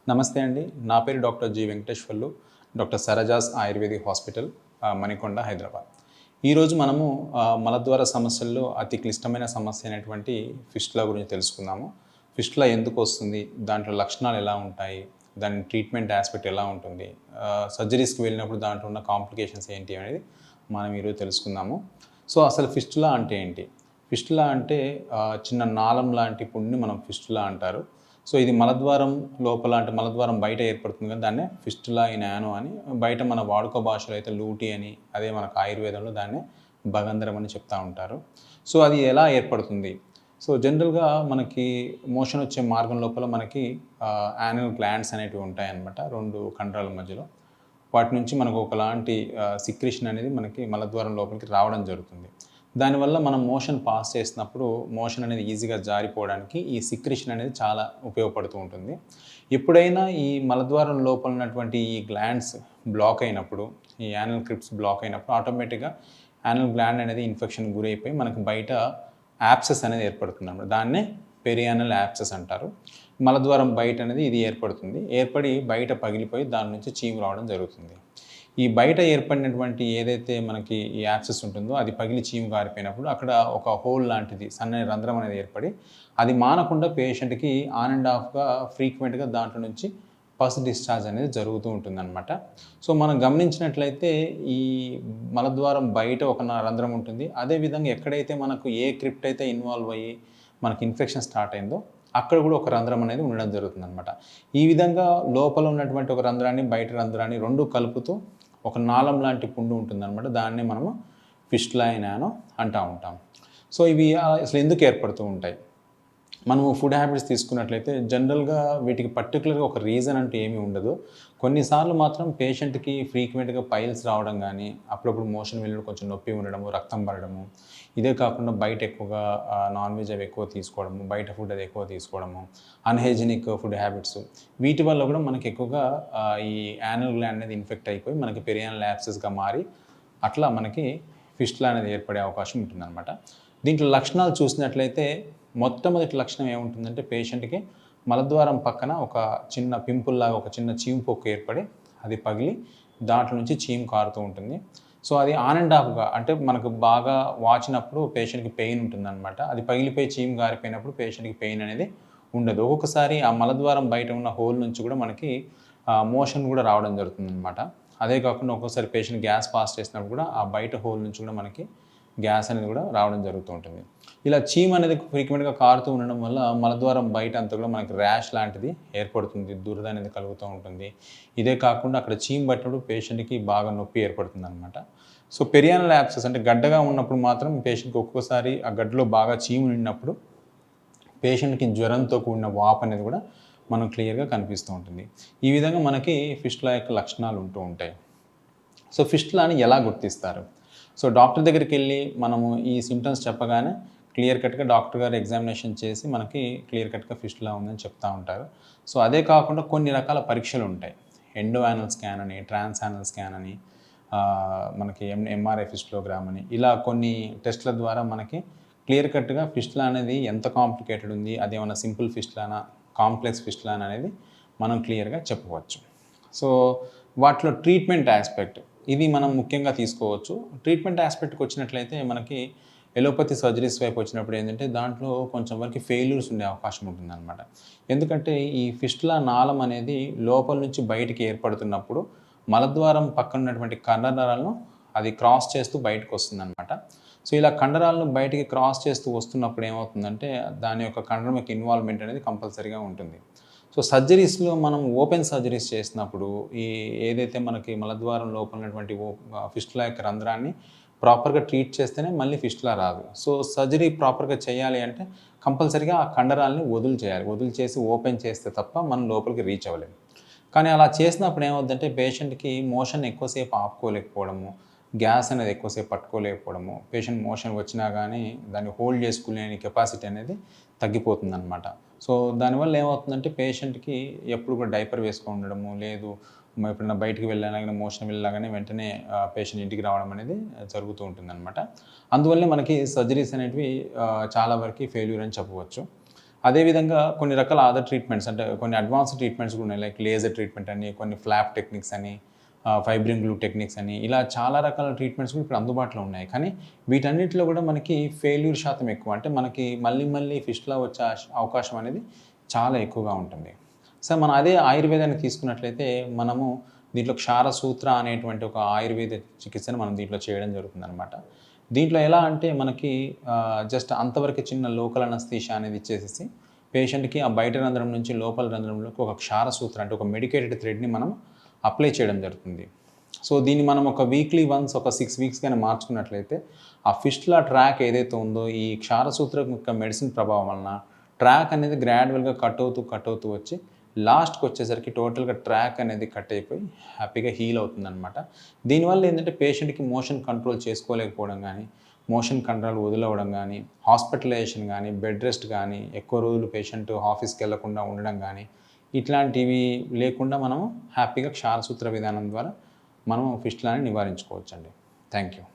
నమస్తే అండి. నా పేరు doctor G. Venkateswarlu. Doctor Sarajas ayurvedic hospital, Manikonda, Hyderabad. ఈరోజు మనము మలద్వార సమస్యల్లో అతి క్లిష్టమైన సమస్య అయినటువంటి ఫిస్టులా గురించి తెలుసుకుందాము. ఫిస్టులా ఎందుకు వస్తుంది? దాంట్లో లక్షణాలు ఎలా ఉంటాయి? దాని ట్రీట్మెంట్ యాస్పెక్ట్ ఎలా ఉంటుంది? సర్జరీస్‌కి వెళ్ళినప్పుడు దాంట్లో ఉన్న కాంప్లికేషన్స్ ఏంటి అనేది మనం ఈరోజు తెలుసుకుందాము. సో, అసలు ఫిస్టులా అంటే ఏంటి? ఫిస్టులా అంటే చిన్న నాళం లాంటి పుండుని మనం ఫిస్టులా అంటారు. సో, ఇది మలద్వారం లోపల అంటే మలద్వారం బయట ఏర్పడుతుంది కదా! దాన్నే ఫిస్టులా ఇన్ యానో అని, బయట మన వాడుక భాషలో అయితే లూటి అని, అదే మనకు ఆయుర్వేదంలో దాన్నే భగంధరం అని చెప్తా ఉంటారు. సో, అది ఎలా ఏర్పడుతుంది? సో, జనరల్‌గా మనకి మోషన్ వచ్చే మార్గం లోపల మనకి యానల్ గ్లాండ్స్ అనేటివి ఉంటాయన్నమాట 2 కండరాల మధ్యలో. వాటి నుంచి మనకు ఒకలాంటి సిక్రీషన్ అనేది మనకి మలద్వారం లోపలికి రావడం జరుగుతుంది. దానివల్ల మనం మోషన్ పాస్ చేసినప్పుడు మోషన్ అనేది ఈజీగా జారిపోవడానికి ఈ సిక్రీషన్ అనేది చాలా ఉపయోగపడుతూ ఉంటుంది. ఎప్పుడైనా ఈ మలద్వారం లోపల ఉన్నటువంటి ఈ గ్లాండ్స్ బ్లాక్ అయినప్పుడు, ఈ యానల్ క్రిప్ట్స్ బ్లాక్ అయినప్పుడు ఆటోమేటిక్‌గా యానల్ గ్లాండ్ అనేది ఇన్ఫెక్షన్‌కి గురైపోయి మనకు బయట యాబ్సెస్ అనేది ఏర్పడుతుందన్నమాట. దాన్నే పెరియానల్ యాబ్సెస్ అంటారు. మలద్వారం బయట అనేది ఇది ఏర్పడుతుంది. ఏర్పడి బయట పగిలిపోయి దాని నుంచి చీము రావడం జరుగుతుంది. ఈ బయట ఏర్పడినటువంటి ఏదైతే మనకి ఈ యాబ్సెస్ ఉంటుందో అది పగిలి చీము గారిపోయినప్పుడు అక్కడ ఒక హోల్ లాంటిది సన్నని రంధ్రం అనేది ఏర్పడి అది మానకుండా పేషెంట్‌కి ఆన్ అండ్ ఆఫ్‌గా ఫ్రీక్వెంట్‌గా దాంట్లో నుంచి పస్ డిశ్చార్జ్ అనేది జరుగుతూ ఉంటుందన్నమాట. సో, మనం గమనించినట్లయితే ఈ మలద్వారం బయట ఒక రంధ్రం ఉంటుంది. అదేవిధంగా ఎక్కడైతే మనకు ఏ క్రిప్ట్ అయితే ఇన్వాల్వ్ అయ్యి మనకి ఇన్ఫెక్షన్ స్టార్ట్ అయిందో అక్కడ కూడా ఒక రంధ్రం అనేది ఉండడం జరుగుతుందన్నమాట. ఈ విధంగా లోపల ఉన్నటువంటి ఒక రంధ్రాన్ని, బయట రంధ్రాన్ని 2 కలుపుతూ ఒక నాళం లాంటి పుండు ఉంటుందన్నమాట. దాన్నే మనము ఫిస్టులా ఇన్ యానో అంటూ ఉంటాం. సో, ఇవి అసలు ఎందుకు ఏర్పడుతూ ఉంటాయి? మనము ఫుడ్ హ్యాబిట్స్ తీసుకున్నట్లయితే జనరల్‌గా వీటికి పర్టిక్యులర్‌గా ఒక రీజన్ అంటూ ఏమీ ఉండదు. కొన్నిసార్లు మాత్రం పేషెంట్‌కి ఫ్రీక్వెంట్‌గా పైల్స్ రావడం గానీ, అప్పుడప్పుడు మోషన్ వెళ్ళినప్పుడు కొంచెం నొప్పి ఉండడము, రక్తం పడడము, ఇదే కాకుండా బయట ఎక్కువగా నాన్ వెజ్ అవి ఎక్కువ తీసుకోవడము, బయట ఫుడ్ అది ఎక్కువ తీసుకోవడము, అన్‌హైజీనిక్ ఫుడ్ హ్యాబిట్స్, వీటి వల్ల కూడా మనకి ఎక్కువగా ఈ యానల్ గ్లాండ్ అనేది ఇన్ఫెక్ట్ అయిపోయి మనకి పెరియానల్ యాబ్సెస్‌గా మారి అట్లా మనకి ఫిస్టులా అనేది ఏర్పడే అవకాశం ఉంటుందన్నమాట. దీంట్లో లక్షణాలు చూసినట్లయితే మొట్టమొదటి లక్షణం ఏముంటుందంటే పేషెంట్‌కి మలద్వారం పక్కన ఒక చిన్న పింపుల్‌లాగా ఒక చిన్న చీము పొక్కు ఏర్పడి అది పగిలి దాంట్లో నుంచి చీము కారుతూ ఉంటుంది. సో, అది ఆన్ అండ్ ఆఫ్‌గా అంటే మనకు బాగా వాచినప్పుడు పేషెంట్‌కి పెయిన్ ఉంటుందనమాట. అది పగిలిపోయి చీము గారిపోయినప్పుడు పేషెంట్‌కి పెయిన్ అనేది ఉండదు. ఒక్కొక్కసారి ఆ మలద్వారం బయట ఉన్న హోల్ నుంచి కూడా మనకి మోషన్ కూడా రావడం జరుగుతుందనమాట. అదే కాకుండా ఒక్కోసారి పేషెంట్ గ్యాస్ పాస్ చేసినప్పుడు కూడా ఆ బయట హోల్ నుంచి కూడా మనకి గ్యాస్ అనేది కూడా రావడం జరుగుతూ ఉంటుంది. ఇలా చీమ్ అనేది ఫ్రీక్వెంట్‌గా కారుతూ ఉండడం వల్ల మలద్వారం బయట అంతా కూడా మనకి ర్యాష్ లాంటిది ఏర్పడుతుంది. దురద అనేది కలుగుతూ ఉంటుంది. ఇదే కాకుండా అక్కడ చీమ్ పట్టినప్పుడు పేషెంట్‌కి బాగా నొప్పి ఏర్పడుతుందనమాట. సో, పెరియానల్ యాబ్సెస్ అంటే గడ్డగా ఉన్నప్పుడు మాత్రం పేషెంట్‌కి ఒక్కోసారి ఆ గడ్డలో బాగా చీము నిండినప్పుడు పేషెంట్‌కి జ్వరంతో కూడిన వాపు అనేది కూడా మనకు క్లియర్‌గా కనిపిస్తూ ఉంటుంది. ఈ విధంగా మనకి ఫిస్టులా యొక్క లక్షణాలు ఉంటూ ఉంటాయి. సో, ఫిస్టులాని ఎలా గుర్తిస్తారు? సో, డాక్టర్ దగ్గరికెళ్ళి మనము ఈ సింప్టమ్స్ చెప్పగానే క్లియర్ కట్‌గా డాక్టర్ గారు ఎగ్జామినేషన్ చేసి మనకి క్లియర్ కట్‌గా ఫిస్టులా ఉందని చెప్తా ఉంటారు. సో, అదే కాకుండా కొన్ని రకాల పరీక్షలుంటాయి. ఎండో యానల్ స్కాన్ అని, ట్రాన్స్ యానల్ స్కాన్ అని, మనకి ఎంఆర్ఐ ఫిస్టులోగ్రామ్ అని, ఇలా కొన్ని టెస్ట్‌ల ద్వారా మనకి క్లియర్ కట్‌గా ఫిస్టులా అనేది ఎంత కాంప్లికేటెడ్ ఉంది, అదేమన్నా సింపుల్ ఫిస్టులానా, కాంప్లెక్స్ ఫిస్టులానా అనేది మనం క్లియర్‌గా చెప్పవచ్చు. సో, వాటిలో ట్రీట్మెంట్ యాస్పెక్ట్ ఇది మనం ముఖ్యంగా తీసుకోవచ్చు. ట్రీట్మెంట్ యాస్పెక్ట్‌కి వచ్చినట్లయితే మనకి ఎలోపతి సర్జరీస్ వైపు వచ్చినప్పుడు ఏంటంటే దాంట్లో కొంచెం వరకు ఫెయిల్యూర్స్ ఉండే అవకాశం ఉంటుందన్నమాట. ఎందుకంటే ఈ ఫిస్టులా నాళం అనేది లోపల నుంచి బయటికి ఏర్పడుతున్నప్పుడు మలద్వారం పక్కన ఉన్నటువంటి కండరాలను అది క్రాస్ చేస్తూ బయటకు వస్తుందన్నమాట. సో, ఇలా కండరాలను బయటికి క్రాస్ చేస్తూ వస్తున్నప్పుడు ఏమవుతుందంటే దాని యొక్క కండరం యొక్క ఇన్వాల్వ్‌మెంట్ అనేది కంపల్సరీగా ఉంటుంది. సో, సర్జరీస్‌లో మనం ఓపెన్ సర్జరీస్ చేసినప్పుడు ఏదైతే మనకి మలద్వారం లోపల ఉన్నటువంటి ఫిస్టులా యొక్క రంధ్రాన్ని ప్రాపర్‌గా ట్రీట్ చేస్తేనే మళ్ళీ ఫిస్టులా రాదు. సో, సర్జరీ ప్రాపర్‌గా చేయాలి అంటే కంపల్సరీగా ఆ కండరాల్ని వదులు చేసి ఓపెన్ చేస్తే తప్ప మనం లోపలికి రీచ్ అవ్వలేము. కానీ అలా చేసినప్పుడు ఏమవుద్దంటే పేషెంట్‌కి మోషన్ ఎక్కువసేపు ఆపుకోలేకపోవడము, గ్యాస్ అనేది ఎక్కువసేపు పట్టుకోలేకపోవడము, పేషెంట్ మోషన్ వచ్చినా గానీ దాన్ని హోల్డ్ చేసుకునే కెపాసిటీ అనేది తగ్గిపోతుందనమాట. సో, దానివల్ల ఏమవుతుందంటే పేషెంట్‌కి ఎప్పుడు కూడా డైపర్ వేసుకొని ఉండడము, లేదు ఎప్పుడైనా బయటికి వెళ్ళినా గానీ మోషన్ వెళ్ళగానే వెంటనే పేషెంట్ ఇంటికి రావడం అనేది జరుగుతూ ఉంటుందనమాట. అందువల్లే మనకి సర్జరీస్ అనేటివి చాలా వరకి ఫెయిల్యూర్ అని చెప్పవచ్చు. అదేవిధంగా కొన్ని రకాల అదర్ ట్రీట్మెంట్స్ అంటే కొన్ని అడ్వాన్స్డ్ ట్రీట్మెంట్స్ కూడా ఉన్నాయి. లైక్ లేజర్ ట్రీట్మెంట్ అని, కొన్ని ఫ్లాప్ టెక్నిక్స్ అని, ఫైబ్రిన్ గ్లూ టెక్నిక్స్ అని, ఇలా చాలా రకాల ట్రీట్మెంట్స్ కూడా ఇప్పుడు అందుబాటులో ఉన్నాయి. కానీ వీటన్నిటిలో కూడా మనకి ఫెయిల్యూర్ శాతం ఎక్కువ. అంటే మనకి మళ్ళీ మళ్ళీ ఫిస్టులా వచ్చే అవకాశం అనేది చాలా ఎక్కువగా ఉంటుంది. సో మనం అదే ఆయుర్వేదాన్ని తీసుకున్నట్లయితే మనము దీంట్లో క్షారసూత్ర అనేటువంటి ఒక ఆయుర్వేద చికిత్సను మనం దీంట్లో చేయడం జరుగుతుందనమాట. దీంట్లో ఎలా అంటే మనకి జస్ట్ అంతవరకు చిన్న లోకల్ అనస్థీషియా అనేది ఇచ్చేసేసి పేషెంట్‌కి ఆ బయట రంధ్రం నుంచి లోపల రంధ్రంలోకి ఒక క్షారసూత్ర అంటే ఒక మెడికేటెడ్ థ్రెడ్‌ని మనం అప్లై చేయడం జరుగుతుంది. సో దీన్ని మనం ఒక వీక్లీ వన్స్ ఒక 6 వీక్స్ గాని మార్చుకున్నట్లయితే ఆ ఫిస్టులా ట్రాక్ ఏదైతే ఉందో ఈ క్షారసూత్రం యొక్క మెడిసిన్ ప్రభావం వలన ట్రాక్ అనేది గ్రాడ్యువల్‌గా కట్ అవుతూ వచ్చి లాస్ట్‌కి వచ్చేసరికి టోటల్‌గా ట్రాక్ అనేది కట్ అయిపోయి హ్యాపీగా హీల్ అవుతుందనమాట. దీనివల్ల ఏంటంటే పేషెంట్‌కి మోషన్ కంట్రోల్ చేసుకోలేకపోవడం గానీ, మోషన్ కంట్రోల్ వదులవ్వడం గానీ, హాస్పిటలైజేషన్ గానీ, బెడ్ రెస్ట్ గానీ, ఎక్కువ రోజులు పేషెంట్ ఆఫీస్‌కెళ్ళకుండా ఉండడం గానీ, ఇట్లాంటివి లేకుండా మనం హ్యాపీగా క్షారసూత్ర విధానం ద్వారా మనం ఫిస్టులాని నివారించుకోవచ్చండి. Thank you.